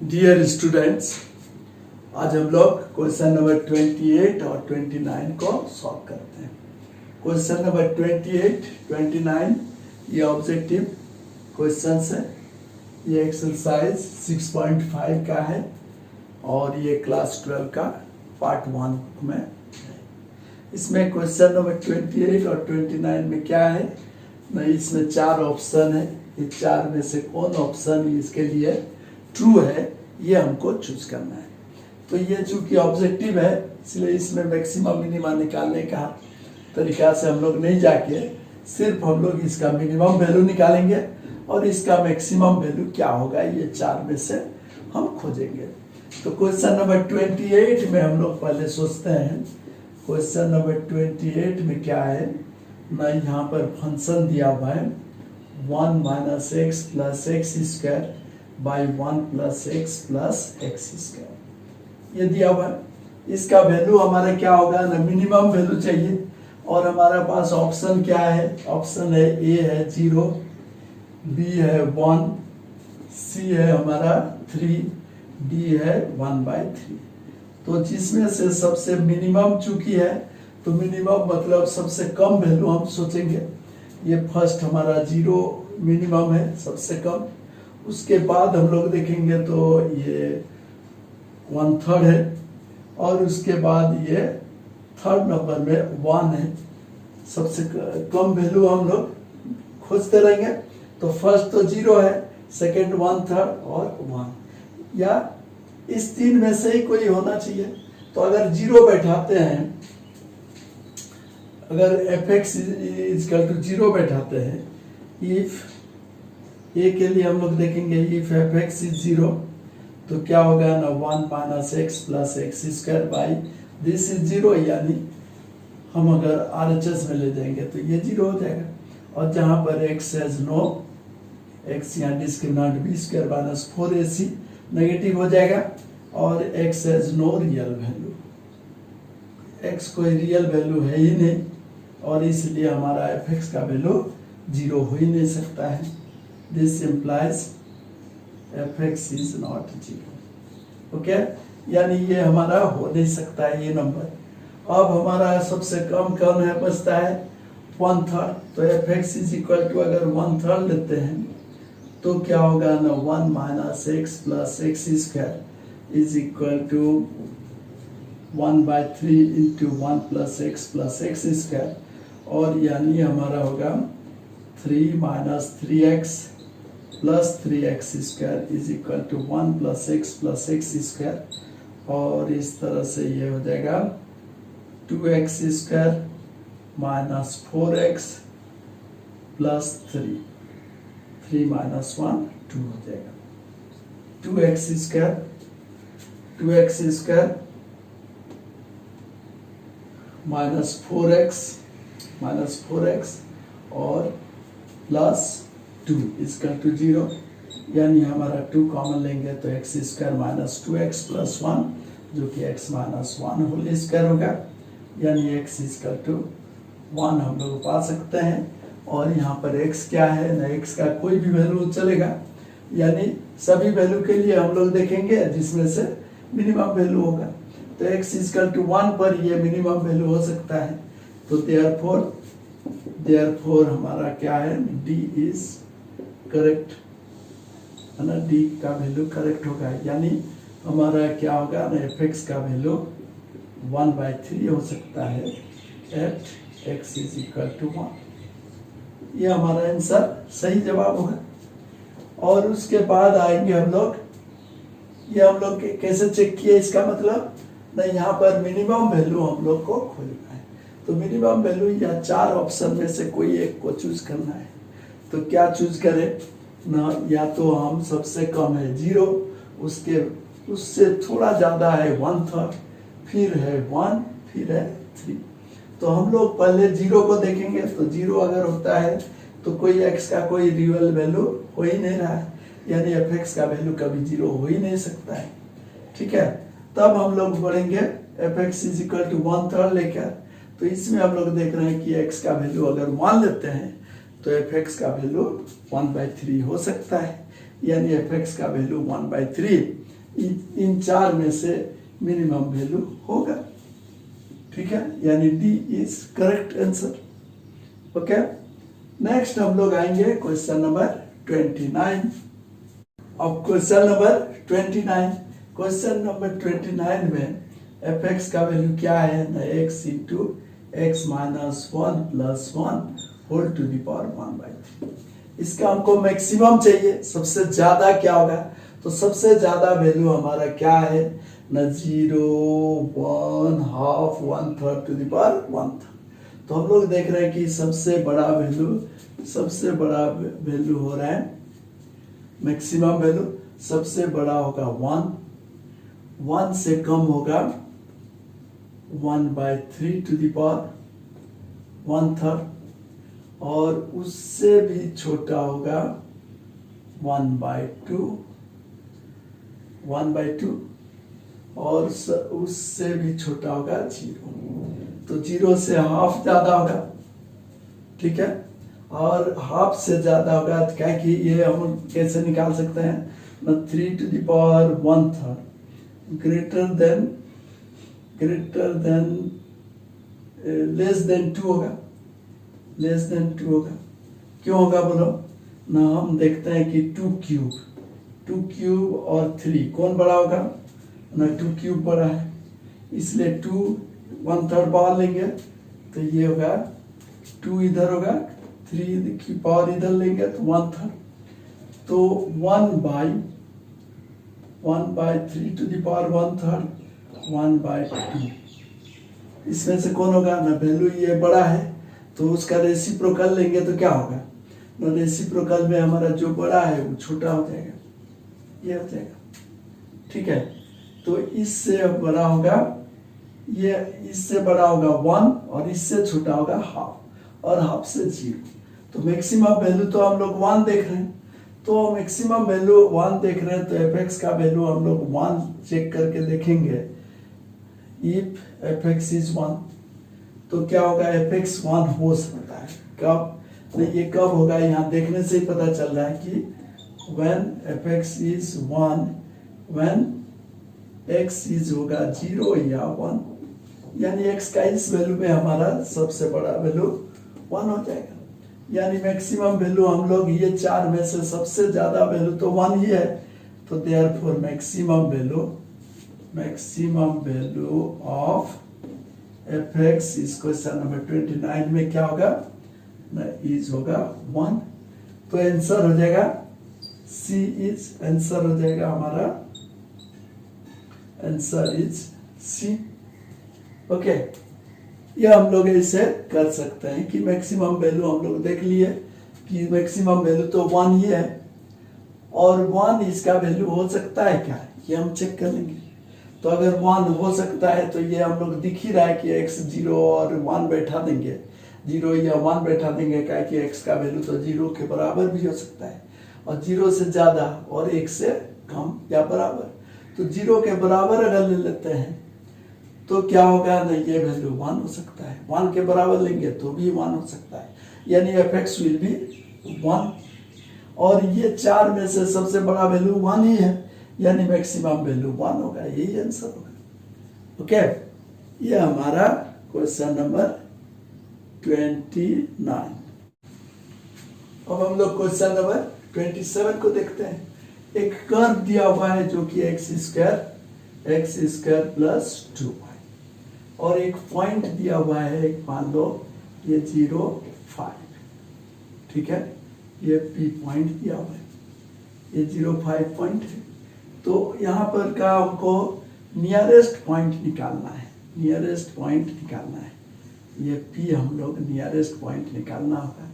Dear students, आज हम लोग क्वेश्चन नंबर 28 और 29 को सॉल्व करते हैं। क्वेश्चन नंबर 28, 29 ये ऑब्जेक्टिव क्वेश्चंस है। ये एक्सरसाइज 6.5 का है और ये क्लास 12 का पार्ट 1 में है। इसमें क्वेश्चन नंबर 28 और 29 में क्या है ना, इसमें 4 ऑप्शन है। ये 4 में से कौन ऑप्शन इसके लिए ट्रू है ये हमको चूज करना है। तो ये चूंकि ऑब्जेक्टिव है इसलिए इसमें मैक्सिमम मिनिमम निकालने का तरीका से हम लोग नहीं जाके सिर्फ हम लोग इसका मिनिमम वैल्यू निकालेंगे और इसका मैक्सिमम वैल्यू क्या होगा ये 4 में से हम खोजेंगे। तो क्वेश्चन नंबर 28 में हम लोग पहले सोचते हैं। क्वेश्चन नंबर 28 में क्या है ना, यहाँ पर फंक्शन दिया हुआ है 1 minus x plus x square by 1 plus x plus x square ये दिया हुआ है। इसका वैल्यू हमारा क्या होगा ना, मिनिमम वैल्यू चाहिए और हमारे पास ऑप्शन क्या है, ऑप्शन है ए है 0, बी है 1, सी है हमारा 3, डी है 1/3। तो जिसमें से सबसे मिनिमम चूंकि है तो मिनिमम मतलब सबसे कम वैल्यू हम सोचेंगे। ये फर्स्ट हमारा 0 मिनिमम है, सबसे कम। उसके बाद हम लोग देखेंगे तो ये 1/3 है और उसके बाद ये थर्ड नंबर में 1 है। सबसे कम वैल्यू हम लोग खोजते रहेंगे। तो फर्स्ट तो 0 है, सेकंड 1/3 और 1, या इस 3 में से ही कोई होना चाहिए। तो अगर 0 बैठाते हैं, अगर fx इक्वल टू 0 बैठाते हैं, इफ ए के लिए हम लोग देखेंगे इफ fx इज 0 तो क्या होगा ना 1 minus x plus x square by this is 0, यानी हम अगर RHS में ले जाएंगे तो ये 0 हो जाएगा। और जहां पर x हैज नो x यहाँ discriminant b square minus 4ac negative हो जाएगा और x has no real value, x कोई रियल वैल्यू है ही नहीं और इसलिए हमारा fx का वैल्यू 0 हो ही नहीं सकता है। This implies fx is not 0। Okay, यानी ये हमारा हो नहीं सकता है ये नंबर। अब हमारा सबसे कम कौन है बचता है 1/3। तो fx इज इक्वल टू अगर 1/3 लेते हैं तो क्या होगा ना 1 minus x plus x square is equal to 1/3 into 1 plus x square, और यानी हमारा होगा 3 minus 3x plus 3x square is equal to 1 plus x square, और इस तरह से ये हो जाएगा 2x square minus 4x plus 3 minus 1 2 हो जाएगा। 2x स्क्वायर माइनस 4x और प्लस 2 इक्वल टू 0, यानी हमारा 2 कॉमन लेंगे तो x square minus 2x plus 1 जो कि x माइनस 1 होल स्क्वायर होगा, यानी x इक्वल टू 1 हम लोग पा सकते हैं। और यहाँ पर x क्या है ना, x का कोई भी वैल्यू चलेगा, यानी सभी वैल्यू के लिए हम लोग देखेंगे जिसमें से मिनिमम वैल्यू होगा। तो x इक्वल टू 1 पर ये मिनिमम वैल्यू हो सकता है। तो देयरफॉर हमारा क्या है, d इज करेक्ट है ना, d का वैल्यू करेक्ट होगा, यानी हमारा क्या होगा ना fx का वैल्यू 1/3 हो सकता है at x is equal to 1। ये हमारा आंसर सही जवाब होगा। और उसके बाद आएंगे हम लोग, ये हम लोग कैसे चेक किए, इसका मतलब ना यहाँ पर मिनिमम वैल्यू हम लोग को खोजना है। तो मिनिमम वैल्यू या 4 ऑप्शन में से कोई एक को चूज करना है। तो क्या चूज करें ना, या तो हम सबसे कम है 0, उससे थोड़ा ज्यादा है 1/3, फिर है 1, फिर है 3। तो हम लोग पहले 0 को देखेंगे। तो 0 अगर होता है तो कोई x का कोई रियल वैल्यू हो ही नहीं रहा है, यानी fx का वैल्यू कभी 0 हो ही नहीं सकता है। ठीक है, तब हम लोग बढ़ेंगे fx इज इक्वल टू 1/3 लेकर। तो इसमें हम लोग देख रहे हैं कि x का वैल्यू अगर 1 लेते हैं तो fx का वैल्यू 1/3 हो सकता है, यानी एफ एक्स का वैल्यू 1/3 इन चार में से मिनिमम वैल्यू होगा। ठीक है, यानी D is correct answer. Okay, next हम लोग आएंगे क्वेश्चन नंबर 29। अब क्वेश्चन नंबर 29, क्वेश्चन नंबर 29 में एफ एक्स का वैल्यू क्या है ना, x into x minus 1 plus 1 whole to the power 1/3। इसका हमको मैक्सिमम चाहिए, सबसे ज्यादा क्या होगा, तो सबसे ज्यादा वैल्यू हमारा क्या है ना, 0, 1, हाफ, 1/3 टू द पावर 1/3। तो हम लोग देख रहे हैं कि सबसे बड़ा वैल्यू हो रहा है मैक्सिमम वैल्यू, सबसे बड़ा होगा 1 से कम होगा 1/3 टू द पावर 1/3, और उससे भी छोटा होगा 1/2, और उससे भी छोटा होगा 0। तो 0 से हाफ ज्यादा होगा। ठीक है, और हाफ से ज्यादा होगा क्या कि ये हम कैसे निकाल सकते हैं ना, 3 to the power 1/3 greater than less than 2 होगा, लेस देन 2 होगा। क्यों होगा बोलो ना, हम देखते हैं कि 2 क्यूब और 3 कौन बड़ा होगा ना, 2 क्यूब बड़ा है, इसलिए 2 1/3 बाहर लेंगे तो ये होगा 2 इधर होगा, 3 की पावर इधर लेंगे तो 1/3, तो 1/3 टू द पावर 1/3 1/2। इसमें से कौन होगा ना, वैल्यू ये बड़ा है तो उसका रेसिप्रोकल लेंगे तो क्या होगा ना, रेसिप्रोकल में हमारा जो बड़ा है वो छोटा हो जाएगा, ये हो जाएगा। ठीक है, तो इससे बड़ा होगा, ये इससे बड़ा होगा 1 और इससे छोटा होगा हाफ, और हाफ से 0। तो मैक्सिमम वैल्यू तो हम लोग 1 देख रहे हैं, तो मैक्सिमम वैल्यू 1 देख रहे हैं, तो एफ एक्स का वैल्यू हम लोग 1 चेक करके देखेंगे। इफ एफ एक्स इज 1 तो क्या होगा, एफ एक्स 1 हो सकता है, कब नहीं, ये कब होगा, यहाँ देखने से ही पता चल रहा है कि when F x is 1, when x is होगा 0 या 1, यानी x का इस वैल्यू में हमारा सबसे बड़ा वैल्यू 1 हो जाएगा। यानी मैक्सिमम वैल्यू हम लोग ये चार में से सबसे ज्यादा वैल्यू तो 1 ही है, तो therefore maximum value of F x इस क्वेश्चन नंबर 29 में क्या होगा ना, इज होगा 1। तो आंसर हो जाएगा सी इज, आंसर हो जाएगा हमारा, आंसर इज सी। ओके, ये हम लोग ऐसे कर सकते हैं कि मैक्सिमम वैल्यू हम लोग देख लिए कि मैक्सिमम वैल्यू तो 1 ही है, और 1 इसका वैल्यू हो सकता है क्या, ये हम चेक कर लेंगे। तो अगर 1 हो सकता है तो ये हम लोग दिख ही रहा है कि x 0 और 1 बैठा देंगे, 0 या 1 बैठा देंगे, क्या कि x का वैल्यू तो 0 के बराबर भी हो सकता है, और 0 से ज्यादा और 1 से कम या बराबर। तो 0 के बराबर अगर ले लेते हैं तो क्या होगा ना, ये वैल्यू 1 हो सकता है, 1 के बराबर लेंगे तो भी 1 हो सकता है, यानी एफ एक्स विल बी 1। और ये चार में से सबसे बड़ा वैल्यू 1 ही है, यानी मैक्सिमम वैल्यू 1 होगा, यही आंसर होगा। ओके, ये हमारा क्वेश्चन नंबर 29। अब हम लोग क्वेश्चन नंबर 27 को देखते हैं। एक कर्व दिया हुआ है जो कि एक्स स्क्वायर प्लस 2y, और एक पॉइंट दिया हुआ है, एक मान लो ये 0, 5। ठीक है, ये P पॉइंट दिया हुआ है, ये 0, 5 पॉइंट है। तो यहाँ पर का हमको नियरेस्ट पॉइंट निकालना है, ये P हम लोग नियरेस्ट पॉइंट निकालना होगा।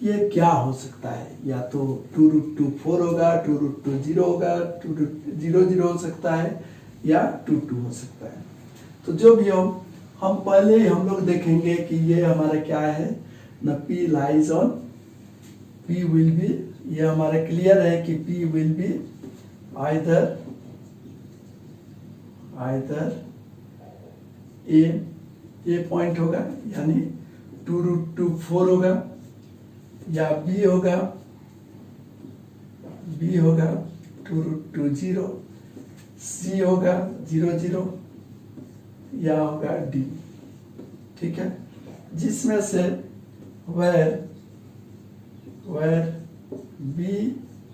ये क्या हो सकता है, या तो 2√2 4 होगा, 2√2 0 होगा, 2√0 0 हो सकता है, या 2 हो सकता है। तो जो भी हो, हम पहले ही हम लोग देखेंगे कि ये हमारा क्या है ना, P lies on, P will be, ये हमारा क्लियर है कि P will be either A point होगा, यानी 2√2 4 होगा, या B होगा, बी होगा 2√2 0, सी होगा 0 0, या होगा डी। ठीक है, जिसमें से वेर बी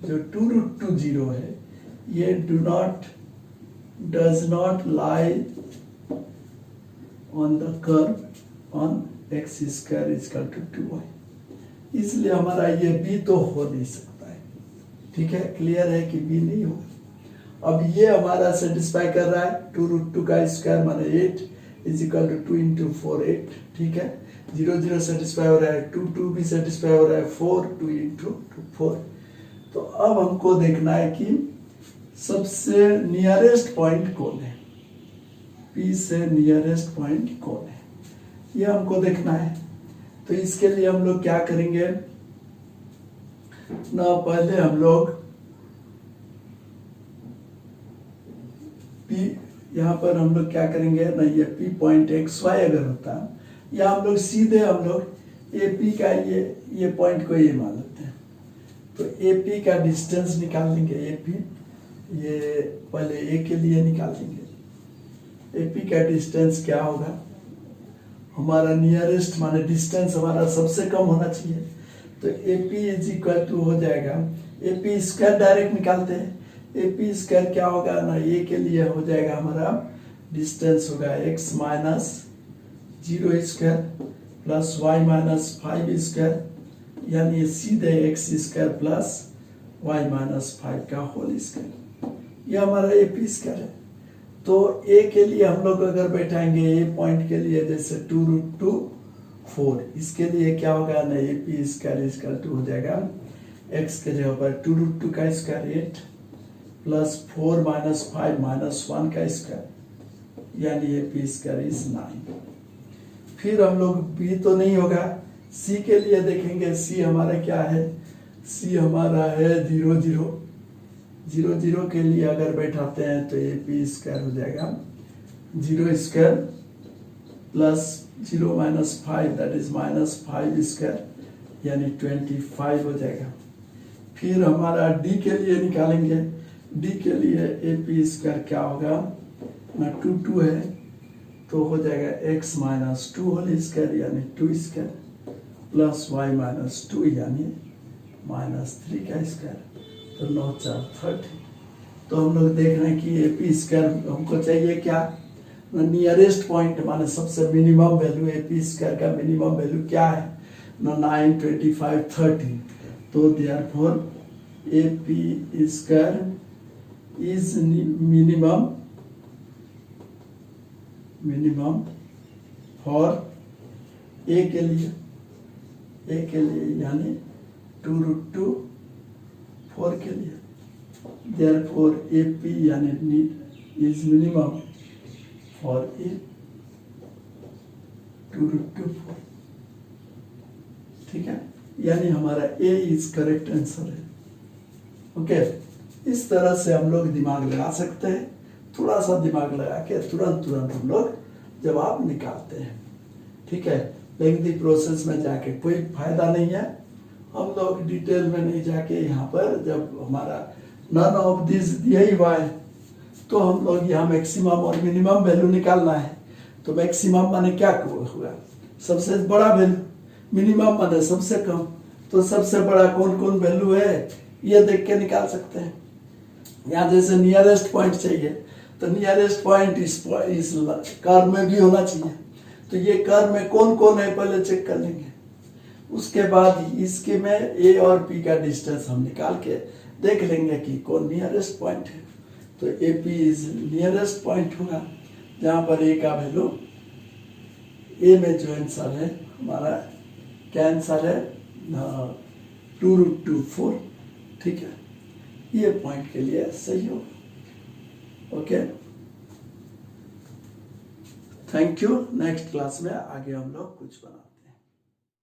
जो 2√2 0 है ये does not lie on the curve on x square is equal to 2y, इसलिए हमारा ये b तो हो नहीं सकता है। ठीक है, क्लियर है कि b नहीं होगा। अब ये हमारा सेटिस्फाई कर रहा है 2√2 का स्क्वायर माने 8 इजिकल टू 2 इंटू 4 8। ठीक है, 0 0 सेटिस्फाई हो रहा है, 2 2 भी सेटिस्फाई हो रहा है, 4 2 इंटू 4। तो अब हमको देखना है कि सबसे नियरेस्ट पॉइंट कौन है, P से नियरेस्ट पॉइंट कौन है, ये हमको देखना है। तो इसके लिए हम लोग क्या करेंगे ना, पहले हम लोग P यहाँ पर हम लोग क्या करेंगे ना, ये P पॉइंट XY अगर होता या हम लोग सीधे हम लोग AP का ये पॉइंट को ये मान लेते हैं, तो AP का डिस्टेंस निकाल लेंगे। AP ये पहले A के लिए निकाल लेंगे। AP का डिस्टेंस क्या होगा, हमारा नियरेस्ट माने डिस्टेंस हमारा सबसे कम होना चाहिए, तो AP इज इक्वल टू हो जाएगा AP स्क्वायर, डायरेक्ट निकालते हैं। AP स्क्वायर क्या होगा ना, A के लिए हो जाएगा हमारा डिस्टेंस होगा x minus 0 square plus y minus 5 square, यानी सीधे x square plus y minus 5 का होल स्क्वायर, यह हमारा AP स्क्वायर है। तो A के लिए हम लोग अगर बैठाएंगे A पॉइंट के लिए, जैसे 2√2 4, इसके लिए क्या होगा ना, AP स्क्वायर इक्वल टू हो जाएगा x के जगह पर 2√2 का स्क्वायर 8 प्लस 4 माइनस 5 माइनस 1 का स्क्वायर, यानी AP स्क्वायर इज 9। फिर हम लोग B तो नहीं होगा, C के लिए देखेंगे। C हमारा क्या है, C हमारा है 0 0 0 0 के लिए अगर बैठाते हैं तो AP स्क्वायर हो जाएगा 0 square plus 0 minus 5 that is minus 5 square, यानी 25 हो जाएगा। फिर हमारा D के लिए निकालेंगे। D के लिए AP स्क्वायर क्या होगा ना, 2 2 है तो हो जाएगा x माइनस 2 होल स्क्वायर, यानी 2 स्क्वायर प्लस y माइनस 2 यानी माइनस 3 का स्क्वायर, तो 9 4 30। तो हम लोग देख रहे हैं कि AP स्क्वायर हमको चाहिए क्या ना, नियरेस्ट पॉइंट माने सबसे मिनिमम वैल्यू। AP स्क्वायर का मिनिमम वैल्यू क्या है ना, 9 25 30। तो therefore AP square is minimum for A के लिए यानी 2√2 4 के लिए, therefore AP यानी इज मिनिमम फॉर A 2√2 4। ठीक है, यानी हमारा A इज करेक्ट आंसर है। ओके, इस तरह से हम लोग दिमाग लगा सकते हैं। थोड़ा सा दिमाग लगा के तुरंत हम लोग जवाब निकालते हैं। ठीक है, लेंथी प्रोसेस में जाके कोई फायदा नहीं है। हम लोग डिटेल में नहीं जाके यहाँ पर जब हमारा नन ऑफ दिस दिया ही हुआ है, तो हम लोग यहाँ मैक्सिमम और मिनिमम वैल्यू निकालना है। तो मैक्सिमम माने क्या होगा, सबसे बड़ा वैल्यू, मिनिमम माने सबसे कम। तो सबसे बड़ा कौन कौन वैल्यू है ये देख के निकाल सकते हैं। यहाँ जैसे नियरेस्ट पॉइंट चाहिए, तो नियरेस्ट पॉइंट इस कर्व में भी होना चाहिए। तो ये कर्व में कौन कौन है पहले चेक कर लेंगे, उसके बाद इसके में A और P का डिस्टेंस हम निकाल के देख लेंगे कि कौन नियरेस्ट पॉइंट है। तो AP इज नियरेस्ट पॉइंट होगा, जहाँ पर A का वैल्यू, A में जो आंसर है हमारा क्या आंसर है 2√2 4। ठीक है, ये पॉइंट के लिए सही होगा। Okay, thank you. Next class में आगे हम लोग कुछ बना